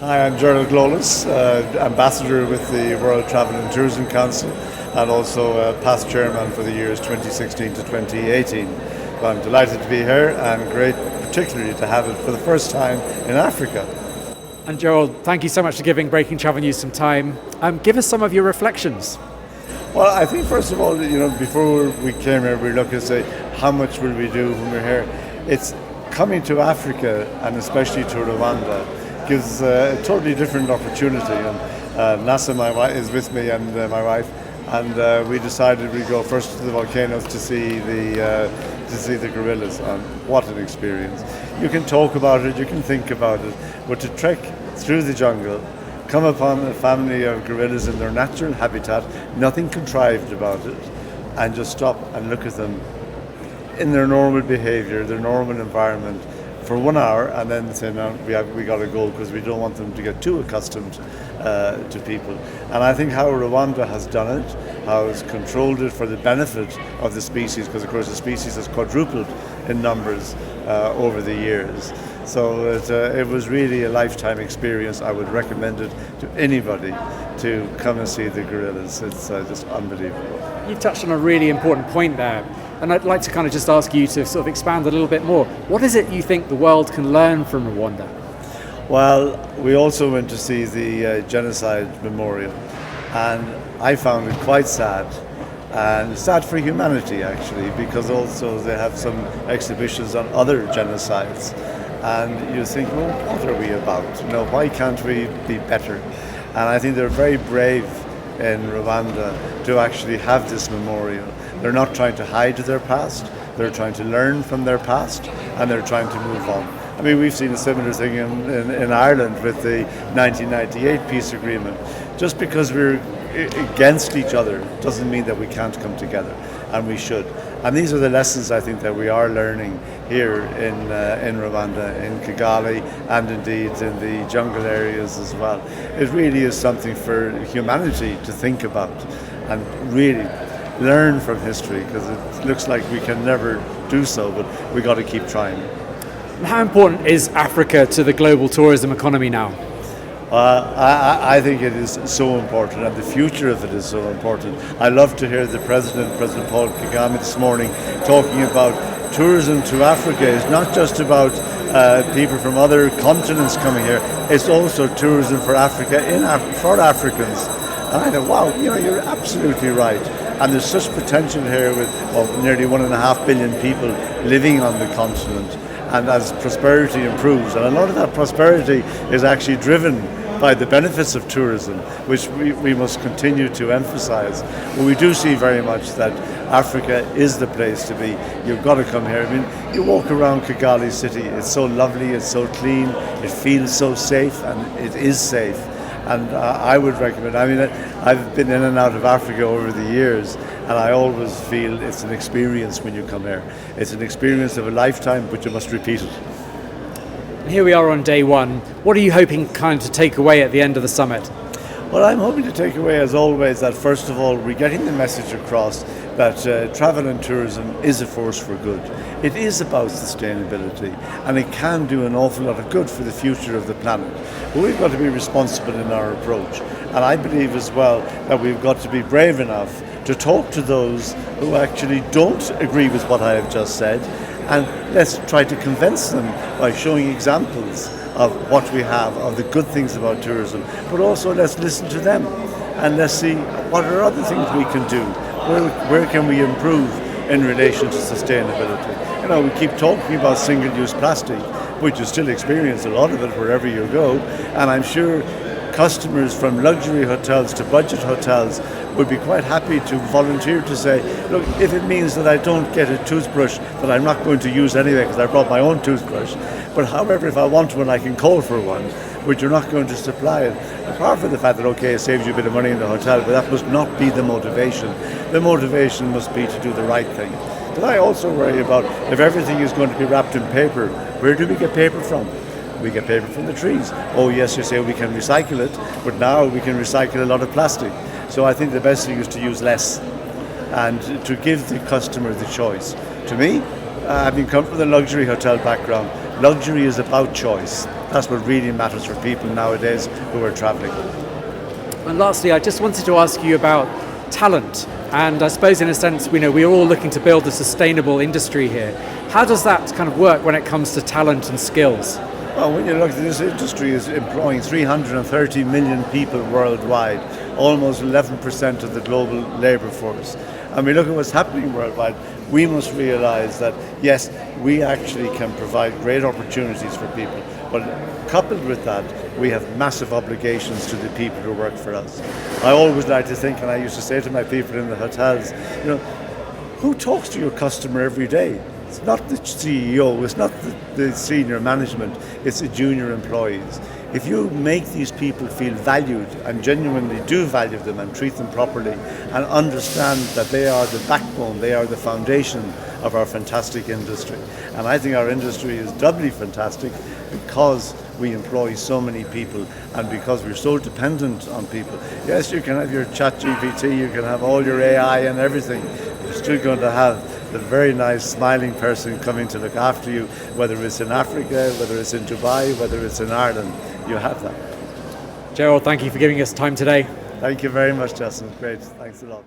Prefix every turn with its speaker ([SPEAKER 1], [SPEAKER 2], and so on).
[SPEAKER 1] Hi, I'm Gerald, Lawless, Ambassador with the World Travel and Tourism Council and also past chairman for the years 2016 to 2018. Well, I'm delighted to be here and great particularly to have it for the first time in Africa.
[SPEAKER 2] And Gerald, thank you so much for giving Breaking Travel News some time. Give us some of your reflections.
[SPEAKER 1] Well, I think first of all, before we came here, we looked and say, how much will we do when we're here? It's coming to Africa and especially to Rwanda gives a totally different opportunity. And Nasa, my wife, is with me and my wife, and we decided we'd go first to the volcanoes to see the gorillas. And what an experience! You can talk about it, you can think about it, but to trek through the jungle, come upon a family of gorillas in their natural habitat, nothing contrived about it, and just stop and look at them in their normal behaviour, their normal environment for 1 hour, and then say, no, we got to go because we don't want them to get too accustomed to people. And I think how Rwanda has done it, how it's controlled it for the benefit of the species, because of course the species has quadrupled in numbers over the years. So it was really a lifetime experience. I would recommend it to anybody to come and see the gorillas. It's just unbelievable.
[SPEAKER 2] You've touched on a really important point there, and I'd like to kind of just ask you to sort of expand a little bit more. What is it you think the world can learn from Rwanda?
[SPEAKER 1] Well, we also went to see the genocide memorial, and I found it quite sad. And sad for humanity, actually, because also they have some exhibitions on other genocides. And you think, well, what are we about? Why can't we be better? And I think they're very brave in Rwanda to actually have this memorial. They're not trying to hide their past, they're trying to learn from their past, and they're trying to move on. I mean, we've seen a similar thing in Ireland with the 1998 peace agreement. Just because we're against each other doesn't mean that we can't come together, and we should. And these are the lessons I think that we are learning here in Rwanda, in Kigali, and indeed in the jungle areas as well. It really is something for humanity to think about and really learn from history, because it looks like we can never do so, but we got to keep trying.
[SPEAKER 2] And how important is Africa to the global tourism economy now?
[SPEAKER 1] I think it is so important, and the future of it is so important. I love to hear the President Paul Kagame this morning talking about tourism to Africa. It's not just about people from other continents coming here, it's also tourism for Africa, for Africans. And I thought, wow, you're absolutely right. And there's such potential here with nearly 1.5 billion people living on the continent. And as prosperity improves, and a lot of that prosperity is actually driven by the benefits of tourism, which we must continue to emphasize. But we do see very much that Africa is the place to be. You've got to come here. I mean, you walk around Kigali city, it's so lovely, it's so clean, it feels so safe, and it is safe. And I would recommend, I've been in and out of Africa over the years, and I always feel it's an experience when you come here. It's an experience of a lifetime, but you must repeat it.
[SPEAKER 2] Here we are on day one. What are you hoping kind of to take away at the end of the summit?
[SPEAKER 1] Well, I'm hoping to take away, as always, that first of all, we're getting the message across that travel and tourism is a force for good. It is about sustainability, and it can do an awful lot of good for the future of the planet. But we've got to be responsible in our approach. And I believe as well that we've got to be brave enough to talk to those who actually don't agree with what I have just said, and let's try to convince them by showing examples of what we have, of the good things about tourism, but also let's listen to them and let's see what are other things we can do. Where can we improve in relation to sustainability? We keep talking about single-use plastic, but you still experience a lot of it wherever you go, and I'm sure customers from luxury hotels to budget hotels would be quite happy to volunteer to say, look, if it means that I don't get a toothbrush that I'm not going to use anyway because I brought my own toothbrush, but however, if I want one, I can call for one, but you're not going to supply it. Apart from the fact that, okay, it saves you a bit of money in the hotel, but that must not be the motivation. The motivation must be to do the right thing. But I also worry about if everything is going to be wrapped in paper, where do we get paper from? We get paper from the trees. Oh yes, you say we can recycle it, but now we can recycle a lot of plastic. So I think the best thing is to use less and to give the customer the choice. To me, having come from the luxury hotel background, luxury is about choice. That's what really matters for people nowadays who are traveling.
[SPEAKER 2] And lastly, I just wanted to ask you about talent. And I suppose in a sense, we're all looking to build a sustainable industry here. How does that kind of work when it comes to talent and skills?
[SPEAKER 1] Well, when you look at this industry is employing 330 million people worldwide, almost 11% of the global labour force. And we look at what's happening worldwide, we must realise that, yes, we actually can provide great opportunities for people, but coupled with that, we have massive obligations to the people who work for us. I always like to think, and I used to say to my people in the hotels, who talks to your customer every day? It's not the CEO, it's not the senior management, it's the junior employees. If you make these people feel valued and genuinely do value them and treat them properly and understand that they are the backbone, they are the foundation of our fantastic industry. And I think our industry is doubly fantastic because we employ so many people and because we're so dependent on people. Yes, you can have your chat GPT, you can have all your AI and everything. You're still going to have the very nice smiling person coming to look after you, whether it's in Africa, whether it's in Dubai, whether it's in Ireland, you have that.
[SPEAKER 2] Gerald, thank you for giving us time today.
[SPEAKER 1] Thank you very much, Justin. Great. Thanks a lot.